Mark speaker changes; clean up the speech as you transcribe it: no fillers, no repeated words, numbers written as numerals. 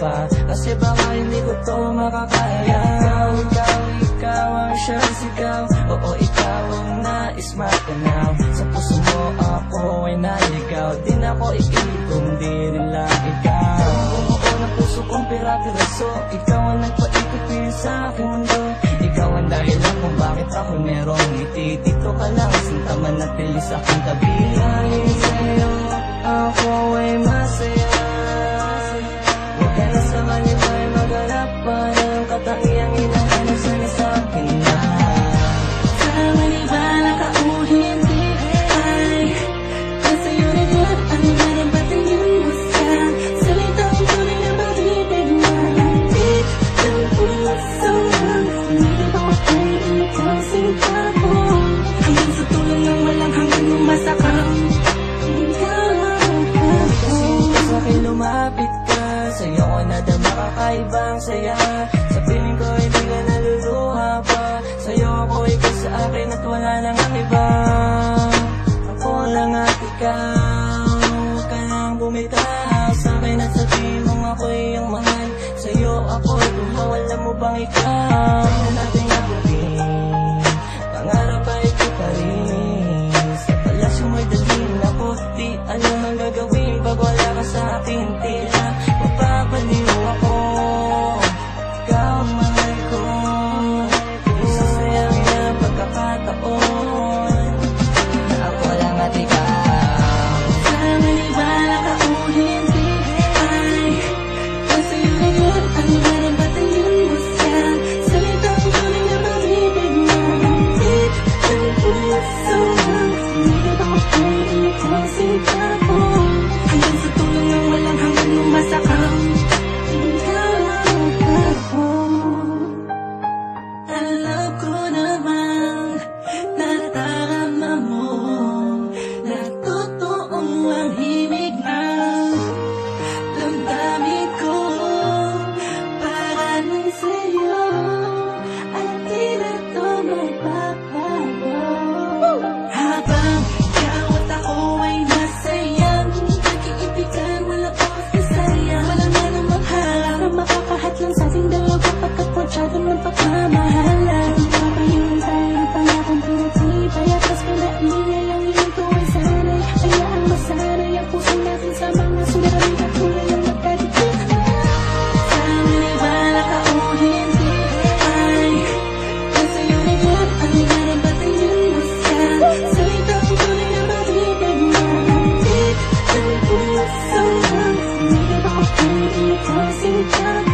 Speaker 1: pa, kasi baka hindi ko to makakaya. Ikaw ang siyang sigaw. Oo, ikaw ang nais matanaw. Sa puso mo ako ay naligaw. Di na ko ikilig kung di rin lang ikaw. Bumuo ng puso kong pira-piraso. Ikaw ang nagpaikot-pil sa aking mundo. Ikaw ang dahilan kung bakit ako merong ngiti. Dito ka lang, sinta manatili sa aking tabi. Dahil sa'yo ako ay masaya. Huwag ka na sa kanila ay maghanap pa ng katangiang hinahanap sa'yo sa akin na.
Speaker 2: Sa maniwala ka o hindi ay nasa'yo na yan ang narabatingin mo sa salitang tunay na pag-ibig na hatid ng puso lang. Hindi ba ko ay ikaw sinta ko hanggang sa tulong ng walang hanggang lumasakang ikaw ako.
Speaker 1: Sa akin lumapit ka, sa'yo ko nadama kakaibang saya. Sa piling ko hindi ka naluluha pa. Sa'yo ako ikaw sa akin at wala nang ang iba. Ako lang at ikaw, huwag ka nang bumitaw sa akin at sabihin mong ako'y iyong mahal. Sa'yo ako tumaw, alam mo bang ikaw na nating abutin, pangarap ay ito pa rin. Sa palasyo mo'y dalhin ako, di alam ang gagawin pag wala ka sa akin. Tila mapapaliw ako, ikaw ang mahal ko. Isasayang niya pagkakataon na ako lang at ikaw.
Speaker 2: Sa maniwala ka o hindi ay nasa'yo na yan ang narabatingin mo sa salitang tunay na pag-ibig na hatid ng puso lang. Hindi ba ko ay ikaw sinta ko hanggang sa tulong ng walang hanggang lumasakang ikaw ako. Alam ko namang nadarama mo na totoong ang himig ng damdamin ko para lang sa'yo at di na to magbabago. Habang ikaw at ako ay nasayang nag-iibigan, wala oras na sayang. Wala nga namang harap na makakahat lang sa ating dalawa pagkat masyado ng pagmamahalan. Papahingan tayo ng pangakong pinatibay at mas pinaingay ang iyong tuway sanay. Hayaang masanay ang puso natin sa mga suliranin at tulay ang magkadikit. Sa maniwala ka o hindi ay nasa'yo na yan ang narabatingin mo sa salitang tunay na pag-ibig na hatid ng puso lang. Hindi ba ko ay ikaw sinta ko